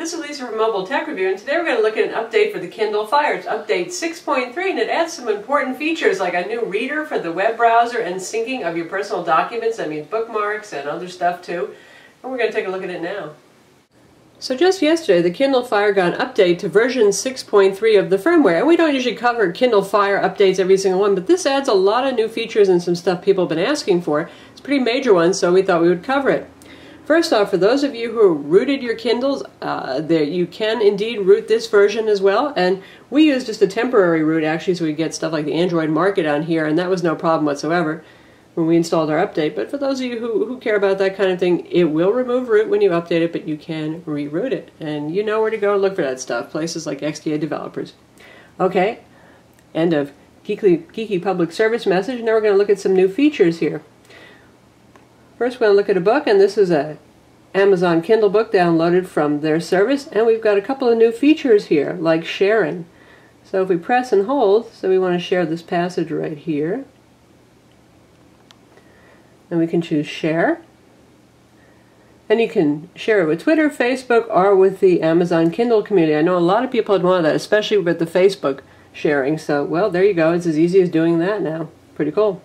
This is Lisa from Mobile Tech Review, and today we're going to look at an update for the Kindle Fire. It's update 6.3, and it adds some important features like a new reader for the web browser and syncing of your personal documents. That means bookmarks and other stuff too. And we're going to take a look at it now. So just yesterday, the Kindle Fire got an update to version 6.3 of the firmware. And we don't usually cover Kindle Fire updates every single one, but this adds a lot of new features and some stuff people have been asking for. It's a pretty major one, so we thought we would cover it. First off, for those of you who rooted your Kindles, you can indeed root this version as well. And we used just a temporary root actually, so we get stuff like the Android Market on here, and that was no problem whatsoever when we installed our update. But for those of you who care about that kind of thing, it will remove root when you update it, but you can reroute it. And you know where to go look for that stuff, places like XDA developers. Okay, end of geeky public service message. Now we're going to look at some new features here. First, we're going to look at a book, and this is a Amazon Kindle book downloaded from their service, and we've got a couple of new features here, like sharing. So if we press and hold, so we want to share this passage right here, and we can choose share, and you can share it with Twitter, Facebook, or with the Amazon Kindle community. I know a lot of people had wanted that, especially with the Facebook sharing, so well, there you go. It's as easy as doing that now. Pretty cool.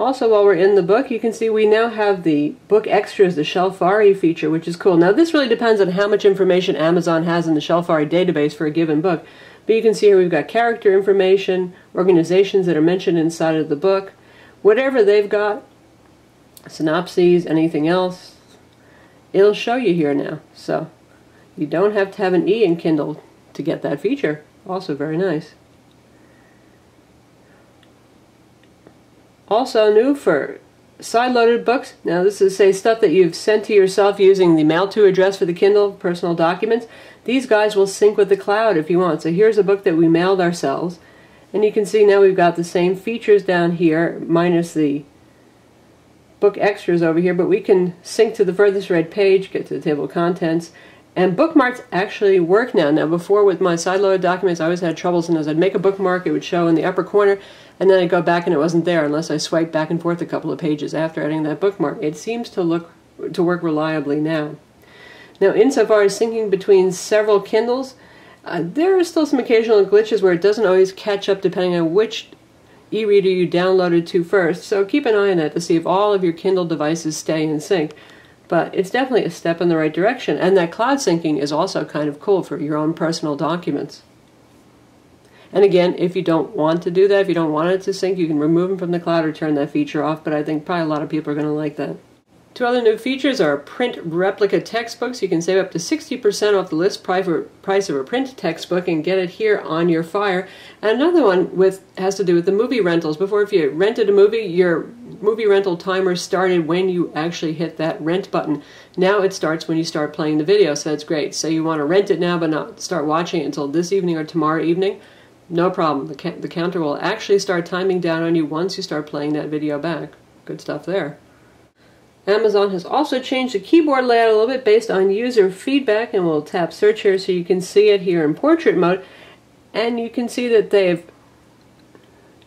Also, while we're in the book, you can see we now have the book extras, the Shelfari feature, which is cool. Now, this really depends on how much information Amazon has in the Shelfari database for a given book. But you can see here we've got character information, organizations that are mentioned inside of the book, whatever they've got, synopses, anything else, it'll show you here now. So you don't have to have an E in Kindle to get that feature. Also very nice. Also new for side-loaded books. Now this is, say, stuff that you've sent to yourself using the mail to address for the Kindle, personal documents. These guys will sync with the cloud if you want. So here's a book that we mailed ourselves. And you can see now we've got the same features down here, minus the book extras over here, but we can sync to the furthest read page, get to the table of contents, and bookmarks actually work now. Now before with my side-loaded documents, I always had troubles, and as I'd make a bookmark, it would show in the upper corner, and then I'd go back and it wasn't there unless I swiped back and forth a couple of pages after adding that bookmark. It seems to work reliably now. Now insofar as syncing between several Kindles, there are still some occasional glitches where it doesn't always catch up depending on which e-reader you downloaded to first, so keep an eye on that to see if all of your Kindle devices stay in sync. But it's definitely a step in the right direction, and that cloud syncing is also kind of cool for your own personal documents. And again, if you don't want to do that, if you don't want it to sync, you can remove them from the cloud or turn that feature off, but I think probably a lot of people are going to like that. Two other new features are print replica textbooks. You can save up to 60% off the list price of a print textbook and get it here on your Fire. And another one has to do with the movie rentals. Before, if you rented a movie, your movie rental timer started when you actually hit that rent button. Now it starts when you start playing the video, so that's great. So you want to rent it now but not start watching it until this evening or tomorrow evening? No problem. The counter will actually start timing down on you once you start playing that video back. Good stuff there. Amazon has also changed the keyboard layout a little bit based on user feedback, and we'll tap search here so you can see it here in portrait mode, and you can see that they've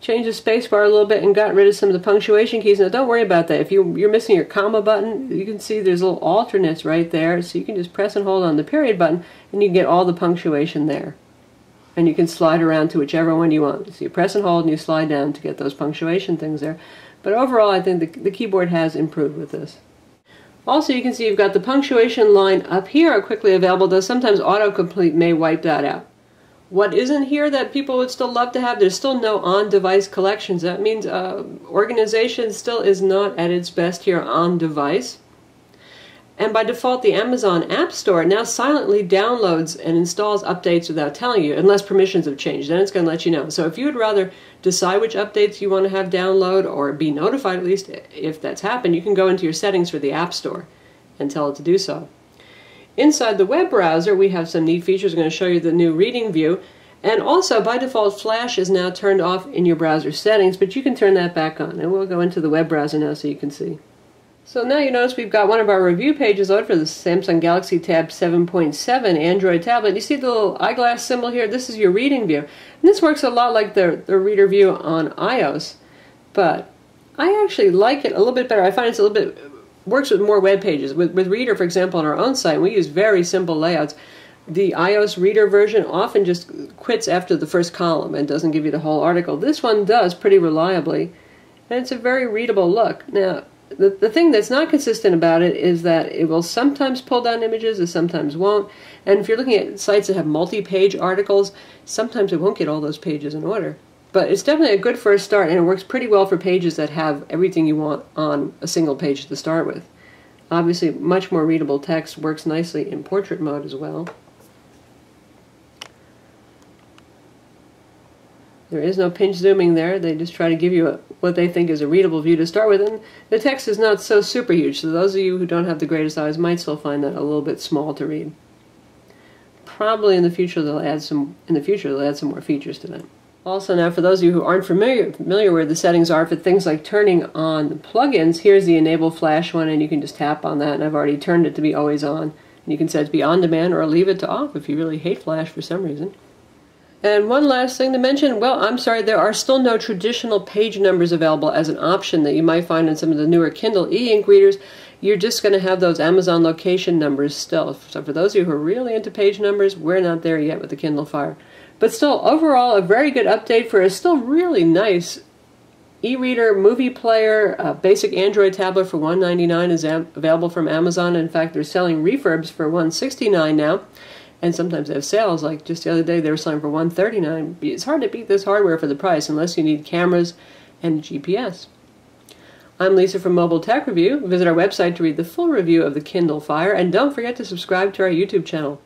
changed the spacebar a little bit and got rid of some of the punctuation keys. Now don't worry about that. If you're missing your comma button, you can see there's little alternates right there, so you can just press and hold on the period button and you can get all the punctuation there. And you can slide around to whichever one you want. So you press and hold and you slide down to get those punctuation things there. But overall, I think the keyboard has improved with this. Also, you can see you've got the punctuation line up here are quickly available, though sometimes autocomplete may wipe that out. What isn't here that people would still love to have, there's still no on-device collections. That means organization still is not at its best here on-device. And by default, the Amazon App Store now silently downloads and installs updates without telling you, unless permissions have changed. Then it's going to let you know. So if you would rather decide which updates you want to have download, or be notified at least if that's happened, you can go into your settings for the App Store and tell it to do so. Inside the web browser, we have some neat features. I'm going to show you the new reading view. And also, by default, Flash is now turned off in your browser settings, but you can turn that back on. And we'll go into the web browser now so you can see. So now you notice we've got one of our review pages loaded for the Samsung Galaxy Tab 7.7 Android tablet. You see the little eyeglass symbol here? This is your reading view. And this works a lot like the reader view on iOS, but I actually like it a little bit better. I find it's a little bit works with more web pages. With Reader, for example, on our own site, we use very simple layouts. The iOS Reader version often just quits after the first column and doesn't give you the whole article. This one does pretty reliably, and it's a very readable look. Now, the thing that's not consistent about it is that it will sometimes pull down images and sometimes won't. And if you're looking at sites that have multi-page articles, sometimes it won't get all those pages in order. But it's definitely a good first start, and it works pretty well for pages that have everything you want on a single page to start with. Obviously, much more readable text works nicely in portrait mode as well. There is no pinch zooming there. They just try to give you what they think is a readable view to start with. And the text is not so super huge, so those of you who don't have the greatest eyes might still find that a little bit small to read. Probably in the future they'll add some more features to that. Also, now for those of you who aren't familiar where the settings are for things like turning on the plugins, here's the Enable Flash one, and you can just tap on that, and I've already turned it to be always on. And you can set it to be on demand or leave it to off if you really hate Flash for some reason. And one last thing to mention, well, I'm sorry, there are still no traditional page numbers available as an option that you might find in some of the newer Kindle e-ink readers. You're just going to have those Amazon location numbers still. So for those of you who are really into page numbers, we're not there yet with the Kindle Fire. But still, overall, a very good update for a still really nice e-reader, movie player. A basic Android tablet for $199 is available from Amazon. In fact, they're selling refurbs for $169 now. And sometimes they have sales, like just the other day they were selling for $139. It's hard to beat this hardware for the price unless you need cameras and GPS. I'm Lisa from Mobile Tech Review. Visit our website to read the full review of the Kindle Fire, and don't forget to subscribe to our YouTube channel.